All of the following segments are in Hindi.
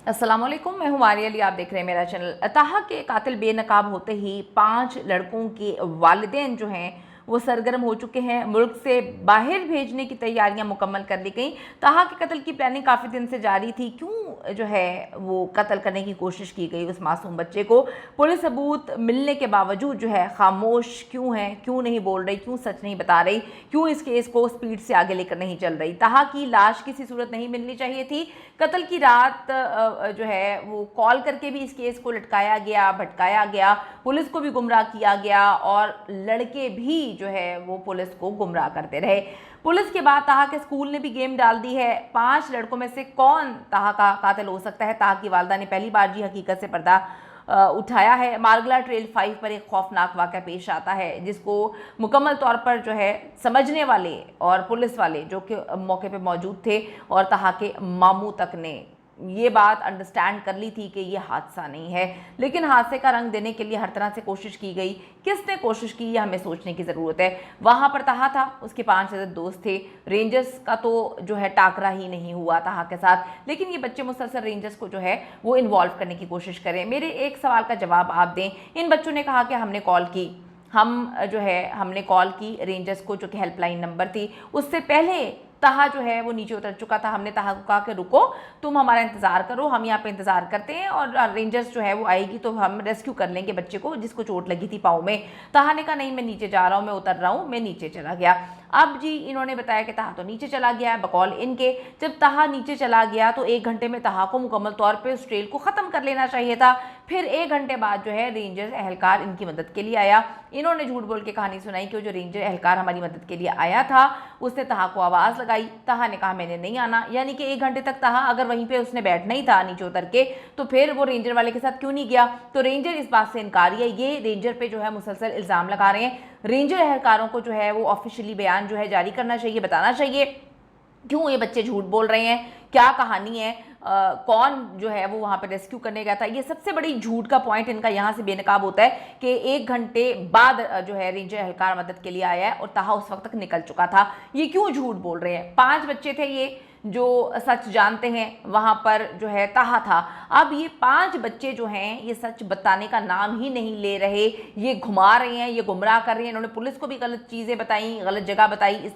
अस्सलाम वालेकुम, मैं हूं आर्या अली। आप देख रहे हैं मेरा चैनल। ताहा के कातिल बेनकाब होते ही 5 लड़कों के वालिदैन जो हैं वो सरगर्म हो चुके हैं। मुल्क से बाहर भेजने की तैयारियां मुकम्मल कर ली गई। ताहा के कत्ल की प्लानिंग काफ़ी दिन से जारी थी। क्यों जो है वो कत्ल करने की कोशिश की गई उस मासूम बच्चे को? पुलिस सबूत मिलने के बावजूद जो है खामोश क्यों है, क्यों नहीं बोल रही, क्यों सच नहीं बता रही, क्यों इस केस को स्पीड से आगे लेकर नहीं चल रही? ताहा की लाश किसी सूरत नहीं मिलनी चाहिए थी। कत्ल की रात जो है वो कॉल करके भी इस केस को लटकाया गया, भटकाया गया, पुलिस को भी गुमराह किया गया और लड़के भी जो है वो पुलिस को गुमराह करते रहे। पुलिस के बाद ताहा के स्कूल ने भी गेम डाल दी है। 5 लड़कों में से कौन ताहा का कातिल हो सकता है? ताहा की वालदा ने पहली बार जी हकीकत से पर्दा उठाया है। मारगला ट्रेल 5 पर एक खौफनाक वाक़या पेश आता है जिसको मुकम्मल तौर पर जो है समझने वाले और पुलिस वाले जो कि मौके पे मौजूद थे और ताहा के मामू तक ने ये बात अंडरस्टैंड कर ली थी कि ये हादसा नहीं है, लेकिन हादसे का रंग देने के लिए हर तरह से कोशिश की गई। किसने कोशिश की, ये हमें सोचने की ज़रूरत है। वहाँ पर ताहा था, उसके 5 अदद दोस्त थे। रेंजर्स का तो जो है टाकरा ही नहीं हुआ ताहा के साथ, लेकिन ये बच्चे मुसलसल रेंजर्स को जो है वो इन्वॉल्व करने की कोशिश करें। मेरे एक सवाल का जवाब आप दें। इन बच्चों ने कहा कि हमने कॉल की, हमने कॉल की रेंजर्स को, जो कि हेल्पलाइन नंबर थी। उससे पहले ताहा जो है वो नीचे उतर चुका था। हमने ताहा को कहा कि रुको, तुम हमारा इंतज़ार करो, हम यहाँ पे इंतज़ार करते हैं और रेंजर्स जो है वो आएगी तो हम रेस्क्यू कर लेंगे बच्चे को जिसको चोट लगी थी पाँव में। ताहा ने कहा नहीं, मैं नीचे जा रहा हूँ, मैं उतर रहा हूँ। मैं नीचे चला गया। अब जी इन्होंने बताया कि ताहा तो नीचे चला गया है बकौल इनके। जब ताहा नीचे चला गया तो 1 घंटे में ताहा को मुकम्मल तौर पर उस ट्रेल को ख़त्म कर लेना चाहिए था। फिर 1 घंटे बाद जो है रेंजर्स एहलकार इनकी मदद के लिए आया। इन्होंने झूठ बोल के कहानी सुनाई कि जो रेंजर एहलकार हमारी मदद के लिए आया था उसने ताहा को आवाज़ लगाई। ताहा ने कहा मैंने नहीं आना, यानी कि 1 घंटे तक ताहा अगर वहीं पे उसने बैठना ही था नीचे उतर के तो फिर वो रेंजर वाले के साथ क्यों नहीं गया? तो रेंजर इस बात से इनकारी है। ये रेंजर पे जो है मुसलसल इल्ज़ाम लगा रहे हैं। रेंजर एहलकारों को जो है वो ऑफिशियली बयान जो है जारी करना चाहिए, बताना चाहिए क्यों ये बच्चे झूठ बोल रहे हैं, क्या कहानी है, कौन जो है वो वहाँ पे रेस्क्यू करने गया था। ये सबसे बड़ी झूठ का पॉइंट इनका यहाँ से बेनकाब होता है कि 1 घंटे बाद जो है रेंजर एहलकार मदद के लिए आया है और ताहा उस वक्त तक निकल चुका था। ये क्यों झूठ बोल रहे हैं? 5 बच्चे थे ये जो सच जानते हैं, वहाँ पर जो है ताहा था। अब ये 5 बच्चे जो हैं ये सच बताने का नाम ही नहीं ले रहे, ये घुमा रहे हैं, ये गुमराह कर रहे हैं। इन्होंने पुलिस को भी गलत चीज़ें बताई, गलत जगह बताई,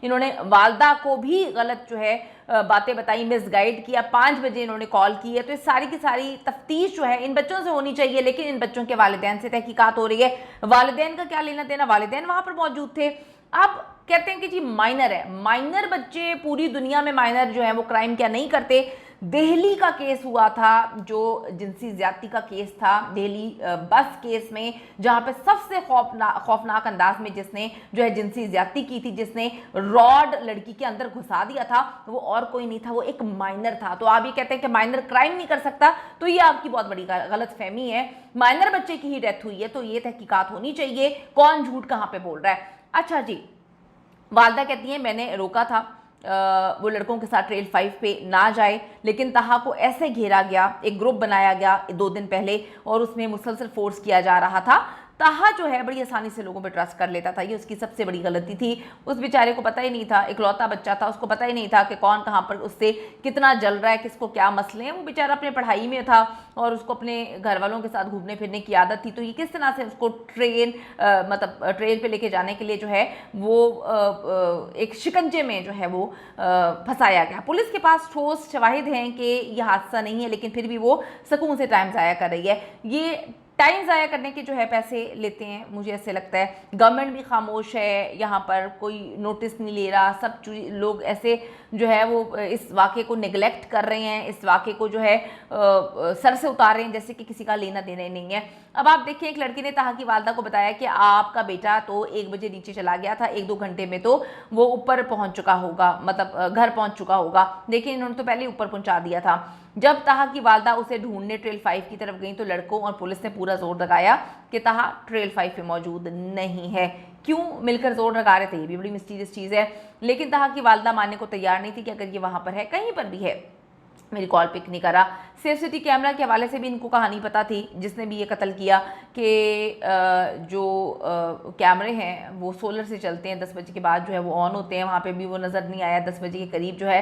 इन्होंने वालदा को भी गलत जो है बातें बताई, मिसगाइड किया। 5 बजे इन्होंने कॉल की है। तो ये सारी की सारी तफ्तीश जो है इन बच्चों से होनी चाहिए, लेकिन इन बच्चों के वालिदैन से तहकीकात हो रही है। वालिदैन का क्या लेना देना, वालिदैन वहाँ पर मौजूद थे। अब कहते हैं कि जी माइनर है, माइनर बच्चे, पूरी दुनिया में माइनर जो है वो क्राइम क्या नहीं करते। दिल्ली का केस हुआ था जो जिनसी ज्यादती का केस था, दिल्ली बस केस में, जहां पे सबसे खौफनाक अंदाज में जिसने जो है जिनसी ज्यादती की थी, जिसने रॉड लड़की के अंदर घुसा दिया था, वो और कोई नहीं था, वो एक माइनर था। तो आप ये कहते हैं कि माइनर क्राइम नहीं कर सकता, तो ये आपकी बहुत बड़ी गलतफहमी है। माइनर बच्चे की ही डेथ हुई है तो ये तहकीकात होनी चाहिए, कौन झूठ कहाँ पे बोल रहा है। अच्छा जी, वालदा कहती हैं मैंने रोका था वो लड़कों के साथ ट्रेल 5 पे ना जाए, लेकिन ताहा को ऐसे घेरा गया, एक ग्रुप बनाया गया 2 दिन पहले और उसमें मुसलसल फोर्स किया जा रहा था। ताहा जो है बड़ी आसानी से लोगों पे ट्रस्ट कर लेता था, ये उसकी सबसे बड़ी गलती थी। उस बेचारे को पता ही नहीं था, इकलौता बच्चा था, उसको पता ही नहीं था कि कौन कहाँ पर उससे कितना जल रहा है, किसको क्या मसले हैं। वो बेचारा अपने पढ़ाई में था और उसको अपने घर वालों के साथ घूमने फिरने की आदत थी। तो ये किस तरह से उसको ट्रेन पे लेके जाने के लिए जो है वो एक शिकंजे में जो है वो फंसाया गया। पुलिस के पास ठोस शवाहिद हैं कि ये हादसा नहीं है, लेकिन फिर भी वो सुकून से टाइम ज़ाया कर रही है। ये टाइम ज़ाया करने के जो है पैसे लेते हैं, मुझे ऐसे लगता है। गवर्नमेंट भी खामोश है, यहाँ पर कोई नोटिस नहीं ले रहा। सब लोग ऐसे जो है वो इस वाक़े को निगलेक्ट कर रहे हैं, इस वाक़े को जो है सर से उतार रहे हैं जैसे कि किसी का लेना देना ही नहीं है। अब आप देखिए, एक लड़की ने ताहा की वालदा को बताया कि आपका बेटा तो 1 बजे नीचे चला गया था, 1-2 घंटे में तो वो ऊपर पहुँच चुका होगा, मतलब घर पहुँच चुका होगा। देखिए इन्होंने तो पहले ऊपर पहुँचा दिया था। जब ताहा की वालदा उसे ढूंढने ट्रेल 5 की तरफ गई तो लड़कों और पुलिस ने पूरा जोर लगाया कि ताहा ट्रेल 5 पे मौजूद नहीं है। क्यों मिलकर जोर लगा रहे थे, ये भी बड़ी मिस्टीरियस चीज़ है। लेकिन ताहा की वालदा मानने को तैयार नहीं थी कि अगर ये वहाँ पर है, कहीं पर भी है, मेरी कॉल पिक नहीं करा। सेफ सिटी कैमरा के हवाले से भी इनको कहानी पता थी, जिसने भी ये कत्ल किया, कि जो कैमरे हैं वो सोलर से चलते हैं, 10 बजे के बाद जो है वो ऑन होते हैं। वहाँ पे भी वो नज़र नहीं आया, 10 बजे के करीब जो है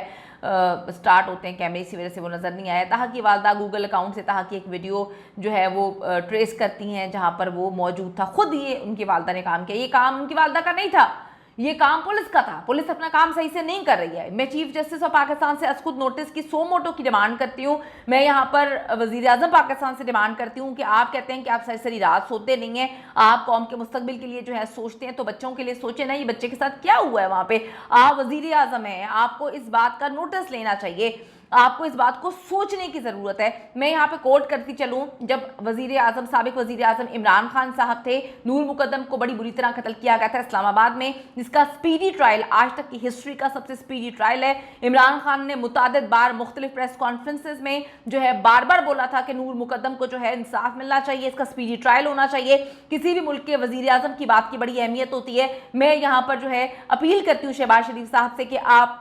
स्टार्ट होते हैं कैमरे, इसी वजह से वो नज़र नहीं आया। ताहा की वालदा गूगल अकाउंट से ताहा की एक वीडियो जो है वो ट्रेस करती हैं जहाँ पर वो मौजूद था। खुद ये उनकी वालदा ने काम किया, ये काम उनकी वालदा का नहीं था, ये काम पुलिस का था। पुलिस अपना काम सही से नहीं कर रही है। मैं चीफ जस्टिस ऑफ पाकिस्तान से खुद नोटिस की सो मोटो की डिमांड करती हूँ। मैं यहाँ पर वजीर आजम पाकिस्तान से डिमांड करती हूँ कि आप कहते हैं कि आप सारी सारी रात सोते नहीं हैं, आप कौम के मुस्तकबिल के लिए जो है सोचते हैं, तो बच्चों के लिए सोचें ना, ये बच्चे के साथ क्या हुआ है वहाँ पे। आप वजीर आजम हैं, आपको इस बात का नोटिस लेना चाहिए, आपको इस बात को सोचने की ज़रूरत है। मैं यहाँ पे कोट करती चलूँ, जब वजीर आजम, साबिक वजीर आजम इमरान खान साहब थे, नूर मुकद्दम को बड़ी बुरी तरह कत्ल किया गया था इस्लामाबाद में, जिसका स्पीडी ट्रायल आज तक की हिस्ट्री का सबसे स्पीडी ट्रायल है। इमरान खान ने मुतादिद बार मुख्तलिफ प्रेस कॉन्फ्रेंसेज में जो है बार बार बोला था कि नूर मुकद्दम को जो है इंसाफ मिलना चाहिए, इसका स्पीडी ट्रायल होना चाहिए। किसी भी मुल्क के वजीर आजम की बात की बड़ी अहमियत होती है। मैं यहाँ पर जो है अपील करती हूँ शहबाज शरीफ साहब से कि आप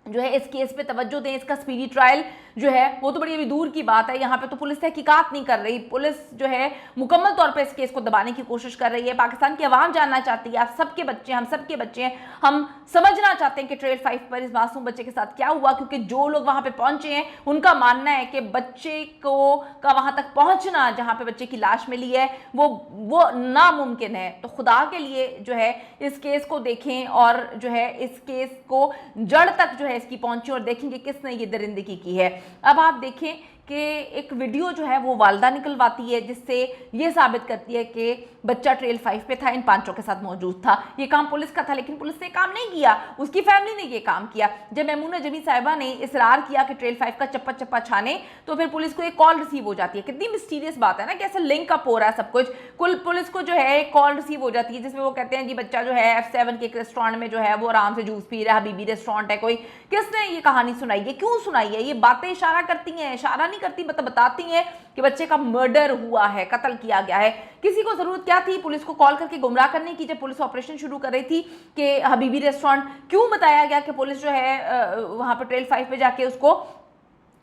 जो है इस केस पे तवज्जो दें, इसका स्पीडी ट्रायल जो है वो तो बड़ी अभी दूर की बात है। यहाँ पे तो पुलिस तहकीकात नहीं कर रही, पुलिस जो है मुकम्मल तौर पे इस केस को दबाने की कोशिश कर रही है। पाकिस्तान की आवाम जानना चाहती है, आप सबके बच्चे, हम सबके बच्चे हैं, हम समझना चाहते हैं कि ट्रेल 5 पर इस मासूम बच्चे के साथ क्या हुआ, क्योंकि जो लोग वहाँ पे पहुंचे हैं उनका मानना है कि बच्चे को का वहाँ तक पहुँचना, जहाँ पे बच्चे की लाश मिली है, वो नामुमकिन है। तो खुदा के लिए जो है इस केस को देखें और जो है इस केस को जड़ तक जो है इसकी पहुंची और देखेंगे किसने ये दरिंदगी की है। अब आप देखें कि एक वीडियो जो है वो वालदा निकलवाती है, जिससे ये साबित करती है कि बच्चा ट्रेल 5 पे था, इन 5 के साथ मौजूद था। ये काम पुलिस का था, लेकिन पुलिस ने काम नहीं किया, उसकी फैमिली ने ये काम किया। जब मैमूना जमी साहिबा ने इसरार किया कि ट्रेल 5 का चप्पा चप्पा छाने, तो फिर पुलिस को एक कॉल रिसीव हो जाती है। कितनी मिस्टीरियस बात है ना, कैसे लिंक अप हो रहा है सब कुछ। कुल पुलिस को जो है एक कॉल रिसीव हो जाती है, जिसमें वो कहते हैं जी बच्चा जो है F7 के एक रेस्टोरेंट में जो है वो आराम से जूस पी रहा है, हबीबी रेस्टोरेंट है कोई। किसने ये कहानी सुनाई है, क्यों सुनाई है? ये बातें इशारा करती हैं, इशारा नहीं करती, मतलब बताती हैं कि बच्चे का मर्डर हुआ है, कत्ल किया गया है। किसी को जरूरत क्या थी पुलिस को कॉल करके गुमराह करने की, जब पुलिस ऑपरेशन शुरू कर रही थी कि हबीबी रेस्टोरेंट? क्यों बताया गया कि पुलिस जो है वहां पर ट्रेल 5 पे जाके उसको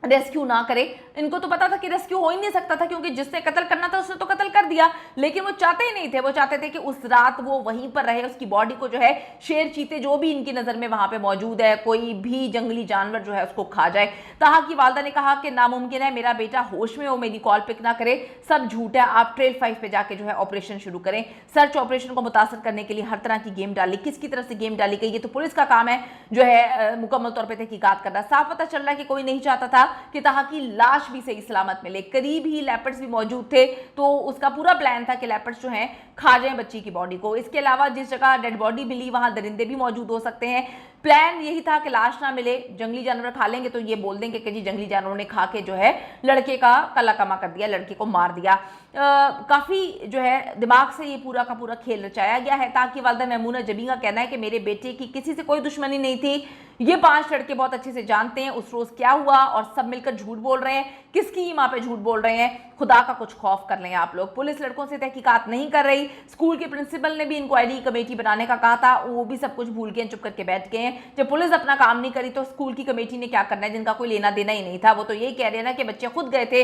रेस्क्यू ना करे? इनको तो पता था कि रेस्क्यू हो ही नहीं सकता था, क्योंकि जिसने कत्ल करना था उसने तो कत्ल कर दिया, लेकिन वो चाहते ही नहीं थे। वो चाहते थे कि उस रात वो वहीं पर रहे, उसकी बॉडी को जो है शेर, चीते, जो भी इनकी नज़र में वहां पे मौजूद है, कोई भी जंगली जानवर जो है उसको खा जाए। ताहा की वालदा ने कहा कि नामुमकिन है, मेरा बेटा होश में हो, मेरी कॉल पिक ना करे, सब झूठ है, आप ट्रेल 5 पे जाके जो है ऑपरेशन शुरू करें। सर्च ऑपरेशन को मुतासर करने के लिए हर तरह की गेम डाली, किसकी तरफ से गेम डाली गई ये तो पुलिस का काम है जो है मुकम्मल तौर पर तहकीकात करना। साफ पता चल रहा है कि कोई नहीं चाहता था कि ताहा की लाश भी सही सलामत मिले। करीब ही लेपर्ड्स भी मौजूद थे, तो उसका पूरा प्लान था कि लेपर्ड्स जो हैं खा जाएं बच्ची की बॉडी को। इसके अलावा जिस जगह डेड बॉडी मिली वहां दरिंदे भी मौजूद हो सकते हैं। प्लान यही था कि लाश ना मिले, जंगली जानवर खा लेंगे तो ये बोल देंगे कि जी जंगली जानवरों ने खा के जो है लड़के का कला कमा कर दिया, लड़के को मार दिया। काफ़ी जो है दिमाग से ये पूरा का पूरा खेल रचाया गया है। ताकि वालदा मैमूना जबी का कहना है कि मेरे बेटे की किसी से कोई दुश्मनी नहीं थी, ये 5 लड़के बहुत अच्छे से जानते हैं उस रोज़ क्या हुआ, और सब मिलकर झूठ बोल रहे हैं। किसकी माँ पे झूठ बोल रहे हैं? खुदा का कुछ खौफ कर लें आप लोग। पुलिस लड़कों से तहकीकात नहीं कर रही। स्कूल के प्रिंसिपल ने भी इंक्वायरी कमेटी बनाने का कहा था, वो भी सब कुछ भूल गए, चुप करके बैठ गए हैं। जब पुलिस अपना काम नहीं करी तो स्कूल की कमेटी ने क्या करना है, जिनका कोई लेना देना ही नहीं था। वो तो यही कह रहे हैं ना कि बच्चे खुद गए थे,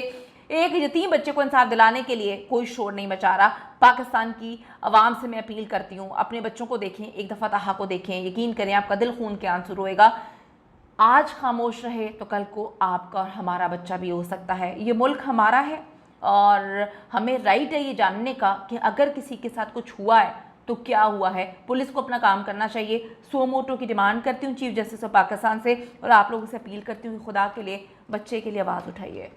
एक यतीम बच्चे को इंसाफ दिलाने के लिए कोई शोर नहीं मचा रहा। पाकिस्तान की आवाम से मैं अपील करती हूँ, अपने बच्चों को देखें, एक दफ़ा ताहा को देखें, यकीन करें आपका दिल खून के आंसू रोएगा। आज खामोश रहे तो कल को आपका और हमारा बच्चा भी हो सकता है। ये मुल्क हमारा है और हमें राइट है ये जानने का कि अगर किसी के साथ कुछ हुआ है तो क्या हुआ है। पुलिस को अपना काम करना चाहिए। सो मोटो की डिमांड करती हूँ चीफ जस्टिस ऑफ पाकिस्तान से, और आप लोगों से अपील करती हूँ कि खुदा के लिए बच्चे के लिए आवाज़ उठाइए।